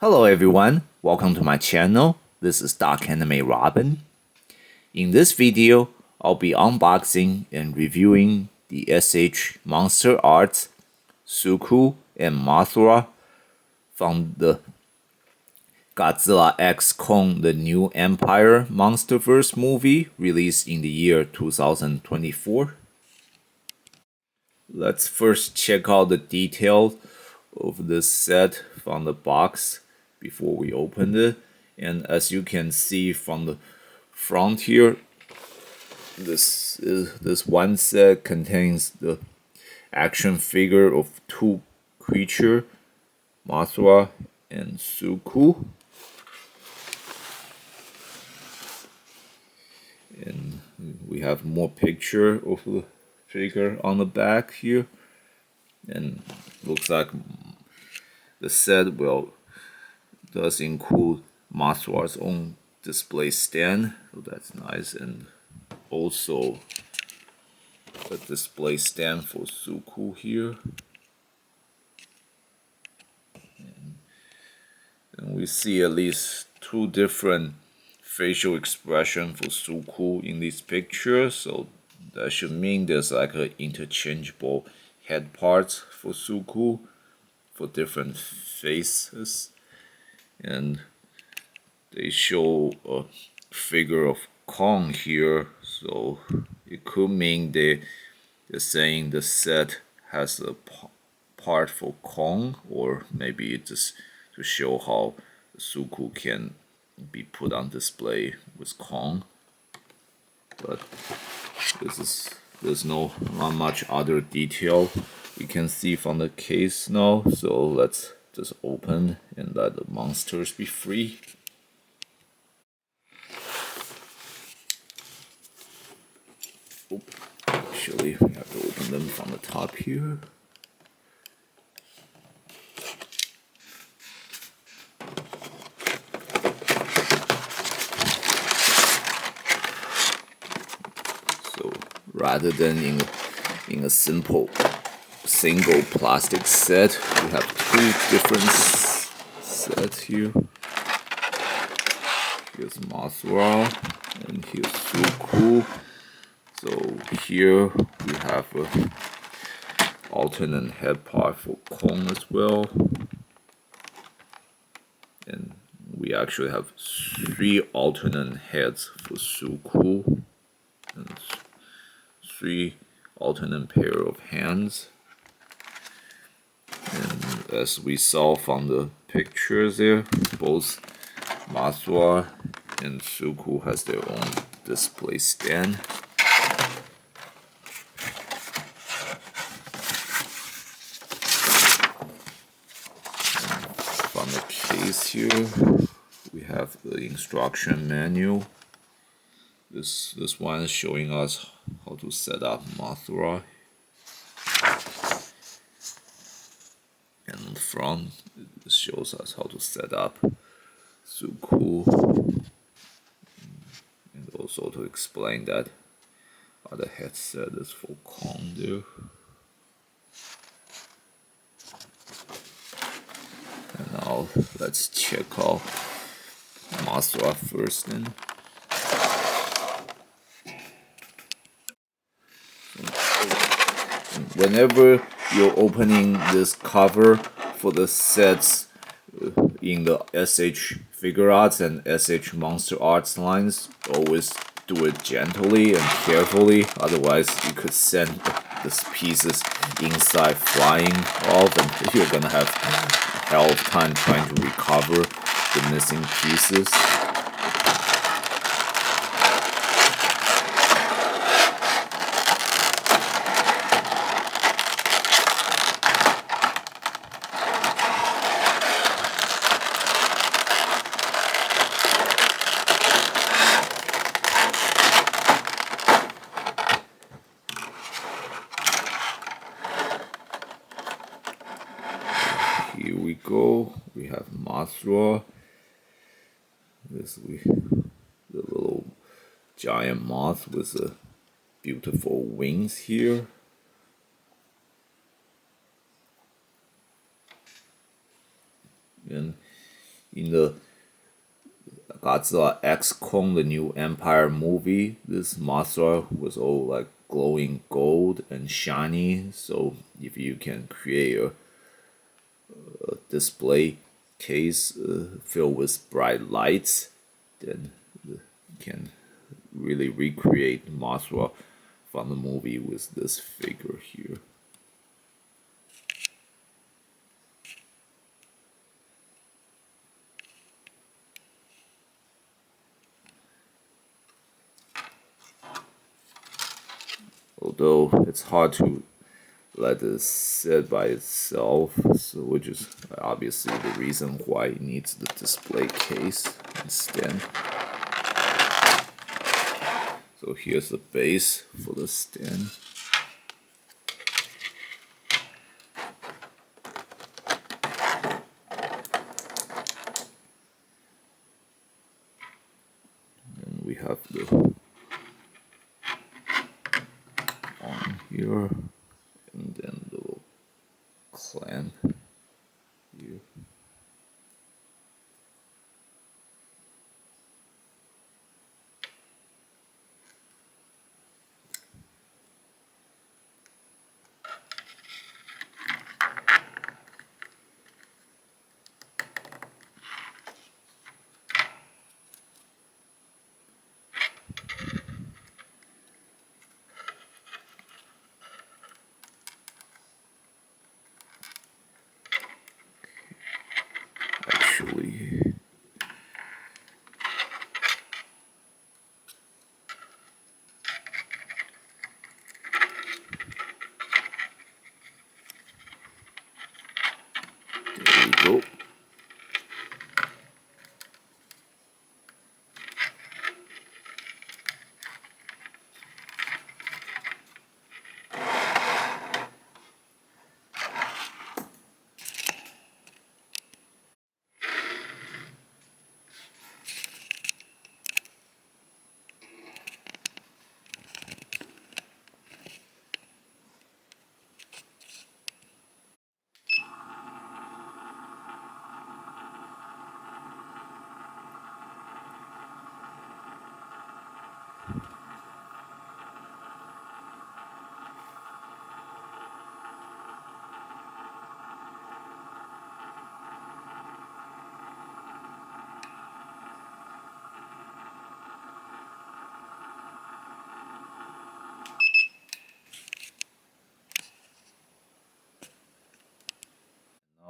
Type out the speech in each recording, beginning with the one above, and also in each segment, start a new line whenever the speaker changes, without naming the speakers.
Hello everyone, welcome to my channel. This is Dark Anime Robin. In this video, I'll be unboxing and reviewing the SH Monsterarts Suko and Mothra from the Godzilla X Kong The New Empire Monsterverse movie released in the year 2024. Let's first check out the details of this set from the box before we open it. And as you can see from the front here, this one set contains the action figure of two creatures, Mothra and Suko. And we have more picture of the figure on the back here, and looks like the set does include Mothra's own display stand, so that's nice, and also a display stand for Suko here. And we see at least two different facial expression for Suko in this picture, so that should mean there's like an interchangeable head parts for Suko for different faces. And they show a figure of Kong here, so it could mean they're saying the set has a part for Kong, or maybe it's just to show how Suko can be put on display with Kong. But there's not much other detail we can see from the case now, so let's just open and let the monsters be free. Actually, we have to open them from the top here. So rather than in a single plastic set, we have two different sets here. Here's Mothra and here's Suko. So here we have an alternate head part for Kong as well. And we actually have three alternate heads for Suko and three alternate pair of hands. And as we saw from the pictures there, both Mothra and Suko has their own display stand. And from the case here, we have the instruction manual. This one is showing us how to set up Mothra. And on the front, it shows us how to set up Suko. And also to explain that other headset is for Kong there. And now let's check out Mothra first then. Whenever you're opening this cover for the sets in the SH Figure Arts and SH Monsterarts lines, always do it gently and carefully, otherwise you could send these pieces inside flying off and you're gonna have a hell of time trying to recover the missing pieces. Here we go. We have Mothra. The little giant moth with the beautiful wings here. And In the Godzilla X Kong, the new Empire movie, this Mothra was all like glowing gold and shiny. So if you can create a display case filled with bright lights, then you can really recreate Mothra from the movie with this figure here. Although it's hard to let it sit by itself, so which is obviously the reason why it needs the display case instead. So here's the base for the stand. And we have the arm here, and then the little clamp here. Actually, there we go.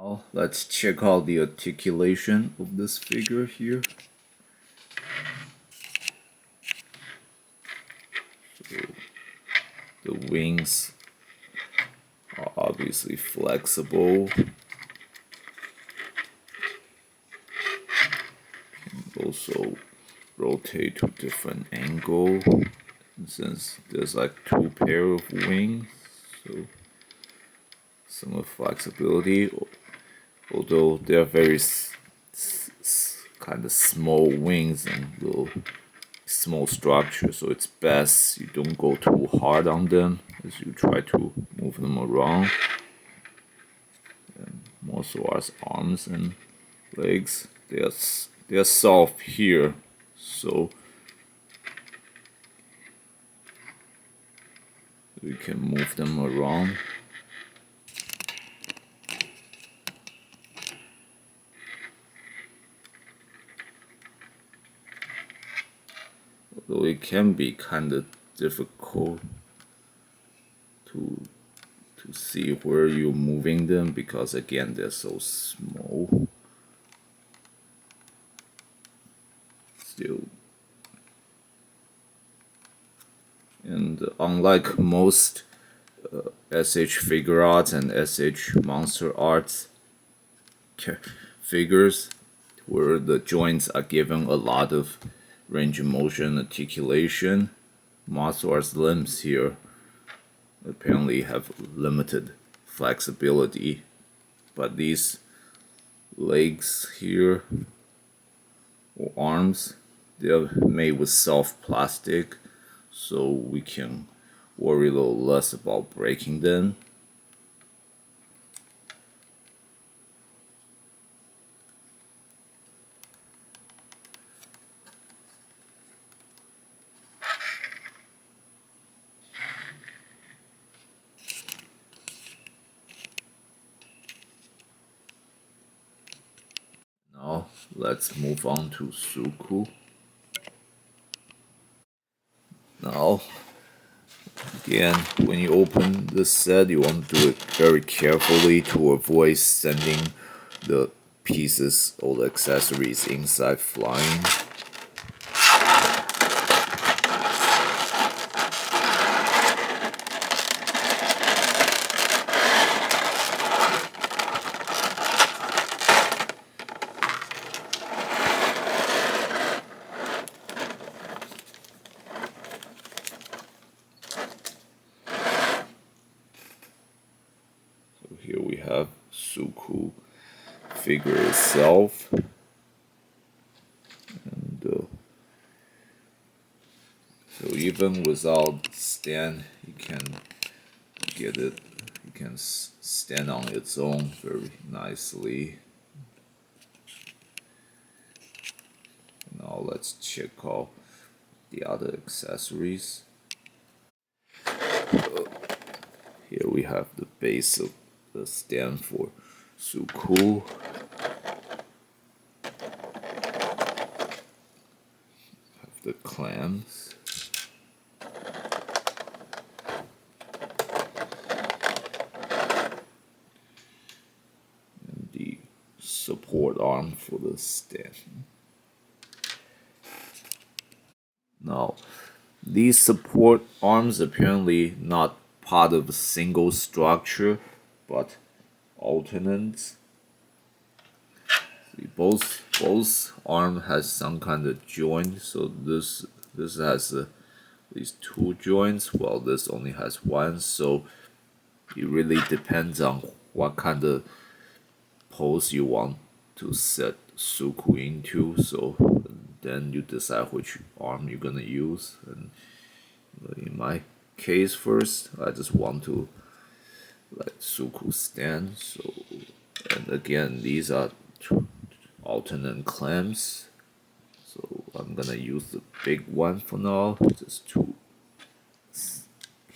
Now let's check out the articulation of this figure here. So the wings are obviously flexible. And also rotate to different angle. And since there's like two pair of wings, so some flexibility. Although they're very kind of small wings and little small structure, so it's best you don't go too hard on them as you try to move them around. And Monsterarts arms and legs, they're soft here, so we can move them around. Although it can be kind of difficult to see where you're moving them because again they're so small. Still, and unlike most SH Figure Arts and SH Monsterarts figures, where the joints are given a lot of range of motion articulation, Monsterarts limbs here apparently have limited flexibility, but these legs here or arms, they're made with soft plastic, so we can worry a little less about breaking them. let's move on to Suko. Now, again, when you open the set, you want to do it very carefully to avoid sending the pieces or the accessories inside flying. So here we have Suko figure itself. So even without stand, you can get it. You can stand on its own very nicely. Now let's check out the other accessories. Here we have the base of the stand for Suko. Have the clamps. Support arm for the stand. Now, these support arms apparently not part of a single structure, but alternates. See, both arm has some kind of joint, so this has these two joints, while this only has one. So it really depends on what kind of pose you want to set Suko into, so then you decide which arm you're gonna use. And in my case, first I just want to let Suko stand. So, and again, these are alternate clamps, so I'm gonna use the big one for now, just to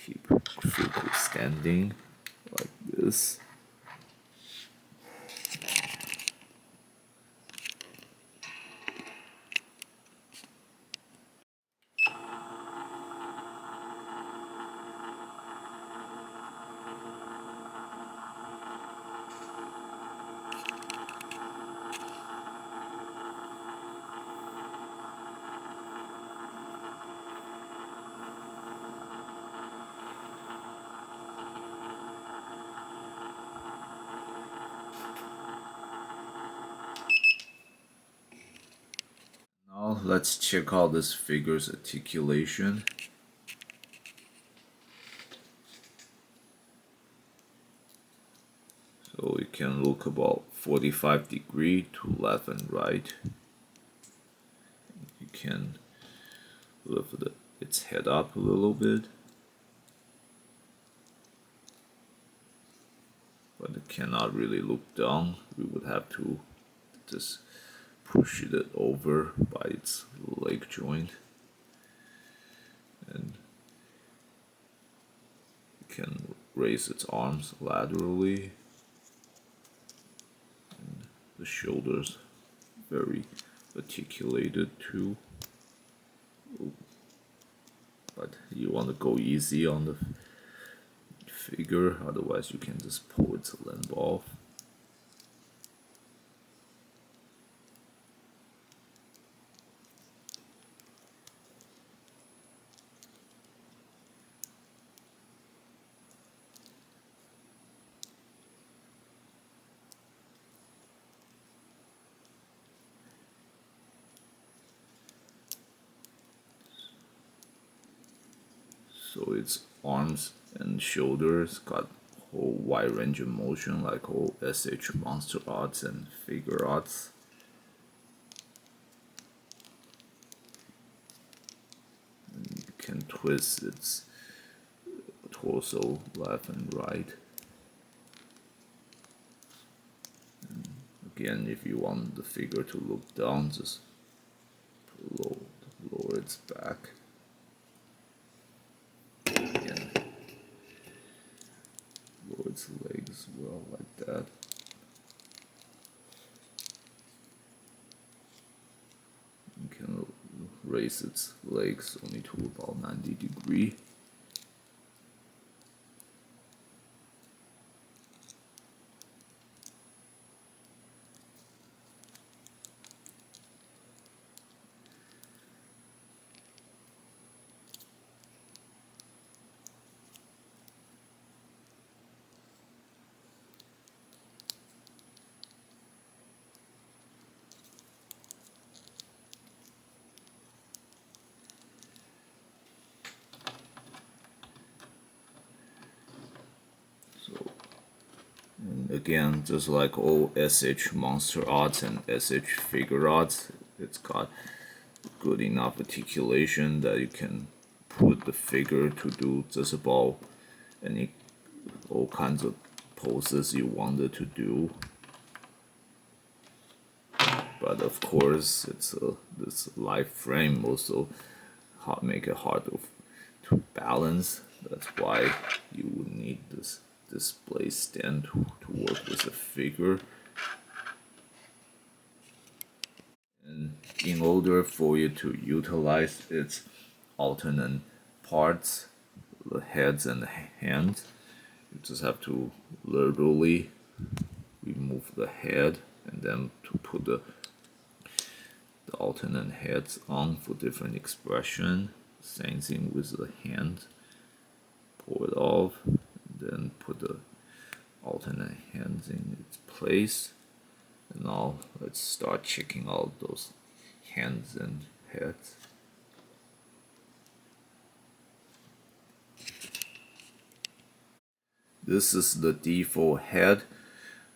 keep Suko standing like this. Now let's check out this figure's articulation. So it can look about 45 degrees to left and right. You can lift its head up a little bit, but it cannot really look down. We would have to just push it over by its leg joint, and it can raise its arms laterally. The shoulders very articulated too. But you want to go easy on the figure, otherwise you can just pull its limb off. So its arms and shoulders got whole wide range of motion, like whole SH Monsterarts and Figuarts. And you can twist its torso left and right. And again, if you want the figure to look down, just lower its back. Again, lower its legs as well, like that. raise its legs only to about 90 degrees. So, and again, just like all SH Monsterarts and SH Figuarts, it's got good enough articulation that you can put the figure to do just about all kinds of poses you wanted to do. But of course, this live frame also make it hard to balance. That's why you would need this display stand to work with the figure. And in order for you to utilize its alternate parts, the heads and the hands, you just have to literally remove the head and then to put the alternate heads on for different expression. Same thing with the hand. Pull it off, and then put the alternate hands in its place. And now let's start checking out those hands and heads. This is the default head,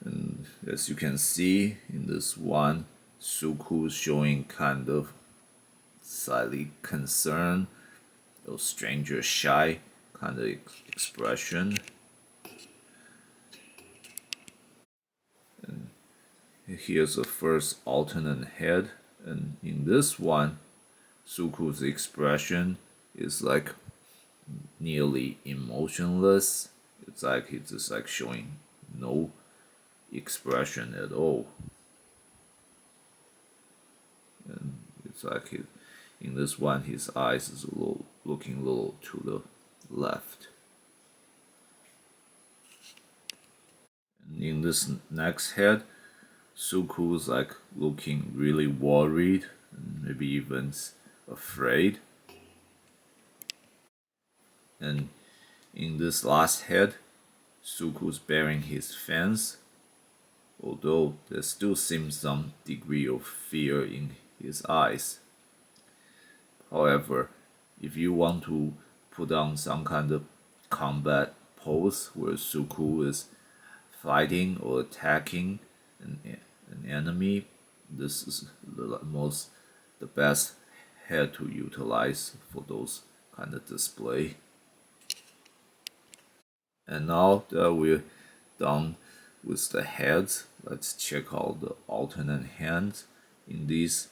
and as you can see in this one, Suko is showing kind of slightly concerned, or stranger shy kind of expression. And here's the first alternate head, and in this one, Suko's expression is like nearly emotionless. It's like he's just like showing no expression at all. And it's like in this one, his eyes is looking a little to the left. And in this next head, Suko's like looking really worried and maybe even afraid. And in this last head, Suko's bearing his fangs, although there still seems some degree of fear in his eyes. However, if you want to put on some kind of combat pose where Suko is fighting or attacking an enemy, this is the best head to utilize for those kind of display. And now that we're done with the heads, let's check out the alternate hands. In these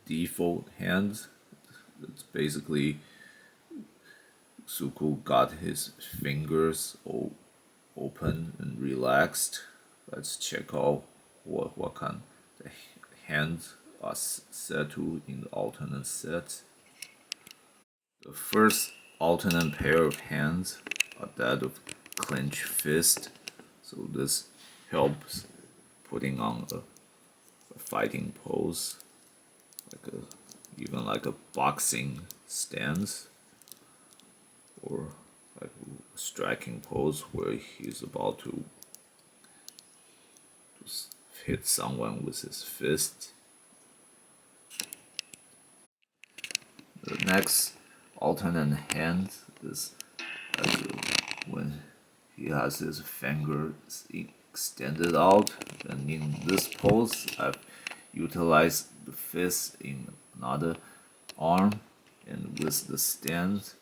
default hands, it's basically Suko got his fingers all open and relaxed. Let's check out what kind of hands are set to in the alternate set. The first alternate pair of hands are that of clenched fist, so this helps putting on a fighting pose, even like a boxing stance, or like a striking pose where he's about to hit someone with his fist. The next alternate hand is when he has his fingers extended out, and in this pose I've utilized the fist in another arm, and with the stance,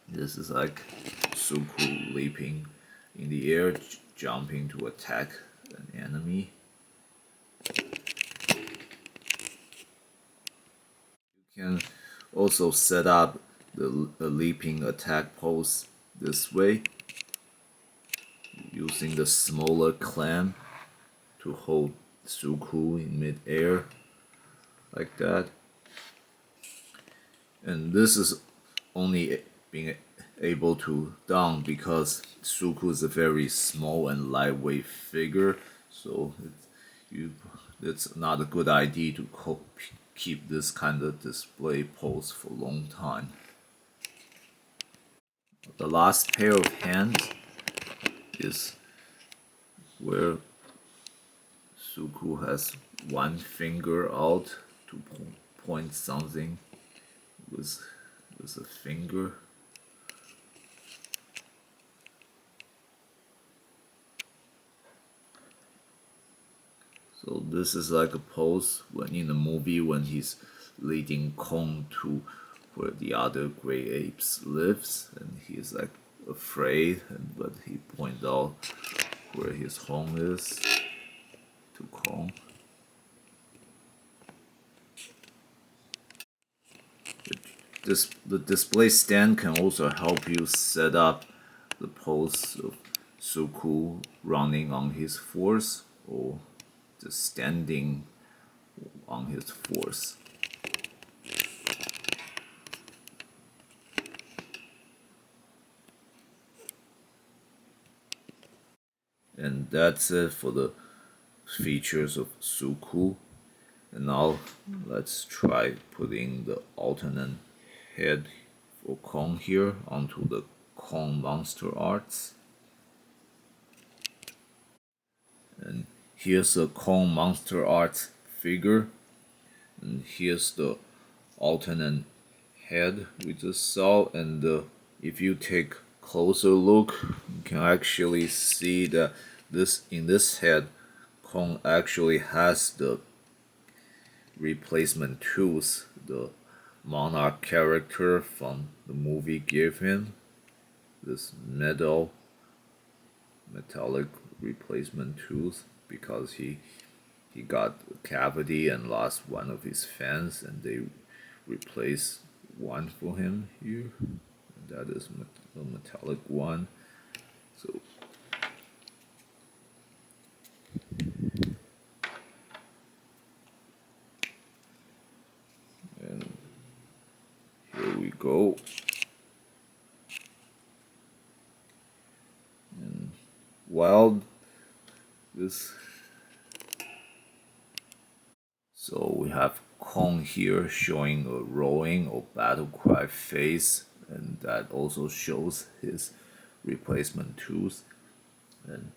this is like Suko leaping in the air, jumping to attack an enemy. You can also set up the leaping attack pose this way, using the smaller clamp to hold Suko in mid-air, like that. And this is only being able to done because Suku is a very small and lightweight figure, so it's not a good idea to keep this kind of display pose for a long time. The last pair of hands is where Suku has one finger out to point something with a finger. So this is like a pose when in the movie when he's leading Kong to where the other gray apes lives, and he's like afraid, but he points out where his home is to Kong. The display stand can also help you set up the pose of Suku running on his force or just standing on his force. And that's it for the features of Suku. And now let's try putting the alternate head for Kong here onto the Kong Monsterarts. And here's a Kong Monsterarts figure. And here's the alternate head we just saw. And if you take closer look, you can actually see that in this head, Kong actually has the replacement tooth the Monarch character from the movie gave him. This metallic replacement tooth because he got a cavity and lost one of his fangs, and they replaced one for him here. And that is the metallic one. So and here we go. And while this, so we have Kong here showing a roaring or battle cry face, and that also shows his replacement tooth. And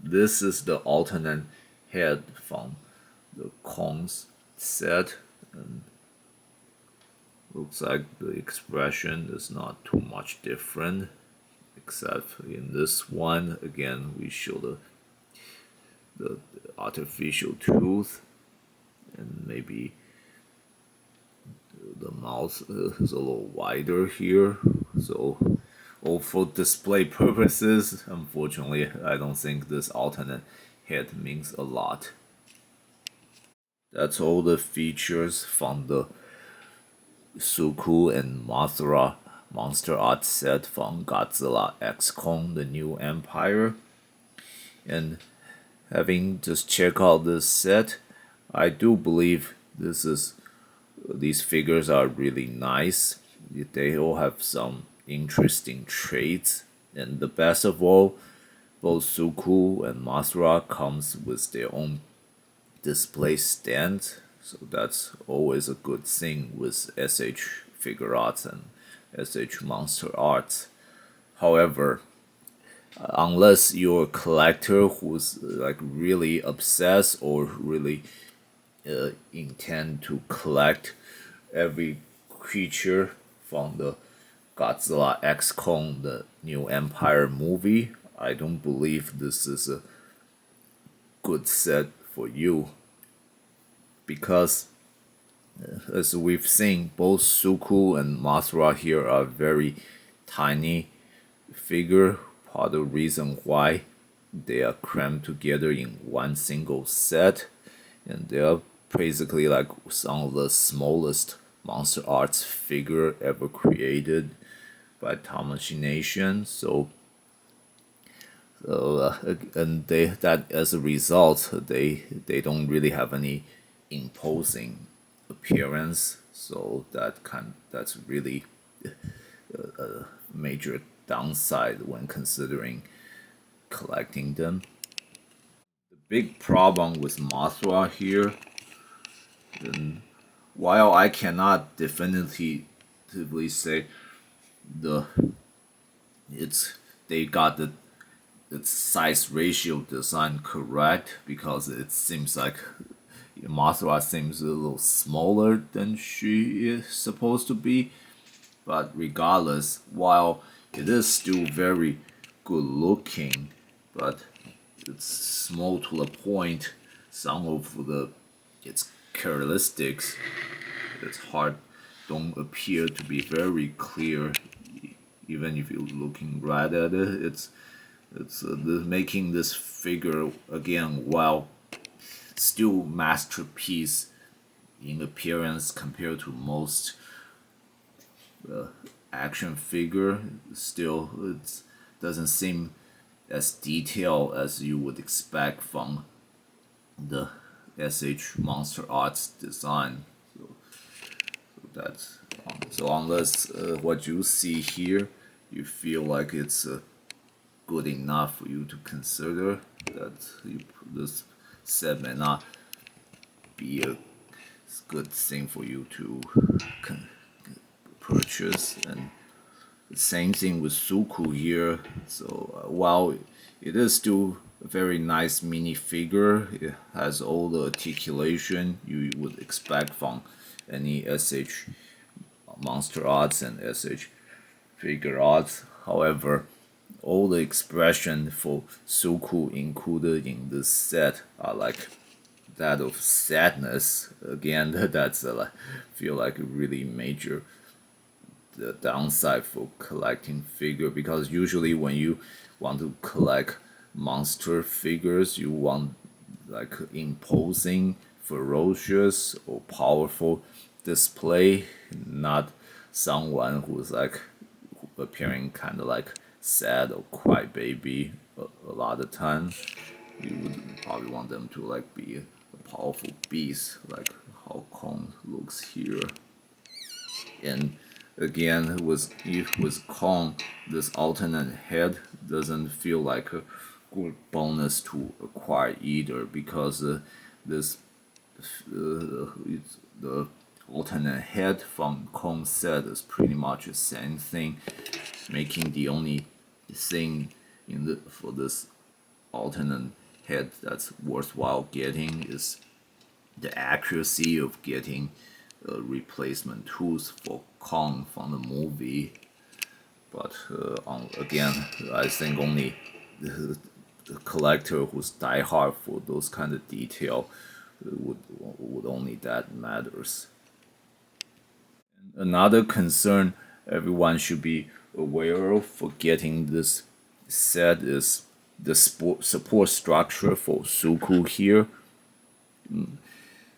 this is the alternate head from the Kong's set, and looks like the expression is not too much different, except in this one again we show the artificial tooth, and maybe the mouth is a little wider here. So, for display purposes, unfortunately, I don't think this alternate head means a lot. That's all the features from the Suko and Mothra Monsterarts set from Godzilla X Kong: The New Empire. And having just checked out this set, I do believe these figures are really nice. They all have some interesting traits, and the best of all, both Suku and Mothra comes with their own display stand, so that's always a good thing with SH Figuarts and SH Monsterarts. However, unless you're a collector who's like really obsessed or really intend to collect every creature from the Godzilla X Kong: The New Empire movie, I don't believe this is a good set for you, because as we've seen, both Suku and Mothra here are very tiny figure. Part of the reason why they are crammed together in one single set, and they are basically like some of the smallest Monsterarts figure ever created by Tamashii. And that as a result, they don't really have any imposing appearance. so that's really a major downside when considering collecting them. The big problem with Mothra here, and while I cannot definitively say the it's they got the size ratio design correct, because it seems like Mothra seems a little smaller than she is supposed to be. But regardless, while it is still very good looking, but it's small to the point, some of its characteristics, its heart, don't appear to be very clear. Even if you're looking right at it, it's making this figure again, while still masterpiece in appearance compared to most action figure, still it doesn't seem as detailed as you would expect from the SH Monsterarts design. So that's so unless what you see here, you feel like it's good enough for you to consider that this set may not be a good thing for you to purchase. And the same thing with Suko here. So while it is still a very nice minifigure, it has all the articulation you would expect from any SH Monsterarts and SH Figuarts. However, all the expression for Suko included in this set are like that of sadness. Again, that's feel like a really major the downside for collecting figure, because usually when you want to collect monster figures, you want like imposing, ferocious, or powerful display, not someone who's like appearing kind of like sad or crybaby. A lot of times, you would probably want them to like be a powerful beast, like how Kong looks here. And again, with Kong, this alternate head doesn't feel like a good bonus to acquire either, because this the alternate head from Kong set is pretty much the same thing, making the only thing for this alternate head that's worthwhile getting is the accuracy of getting a replacement tooth for Kong from the movie. But again, I think only the collector who's diehard for those kind of detail would only that matters. Another concern everyone should be aware of for getting this set is the support structure for Suko here.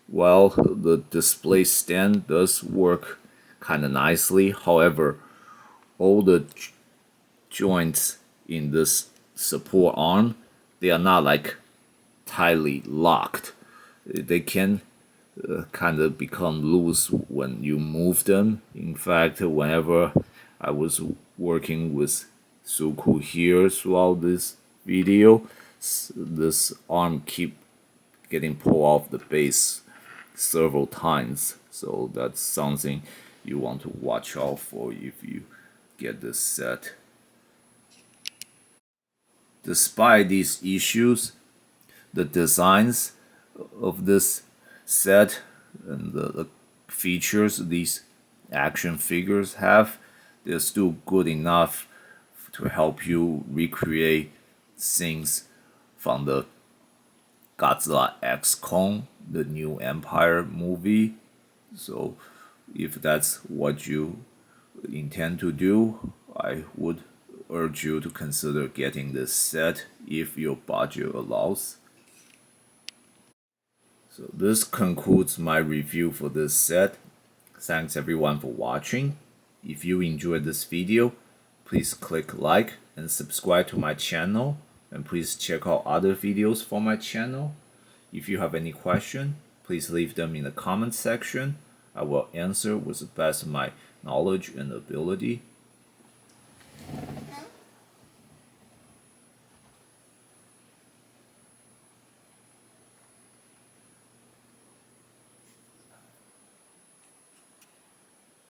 Well, the display stand does work kind of nicely. However, all the joints in this support arm, they are not like tightly locked. They can kind of become loose when you move them. In fact, whenever I was working with Suko here throughout this video, this arm keep getting pulled off the base several times. So that's something you want to watch out for if you get this set. Despite these issues, the designs of this set and the features these action figures have, they're still good enough to help you recreate scenes from the Godzilla X Kong, the new Empire movie. So if that's what you intend to do, I would urge you to consider getting this set if your budget allows. So this concludes my review for this set. Thanks everyone for watching. If you enjoyed this video, please click like and subscribe to my channel, and please check out other videos for my channel. If you have any question, please leave them in the comment section. I will answer with the best of my knowledge and ability.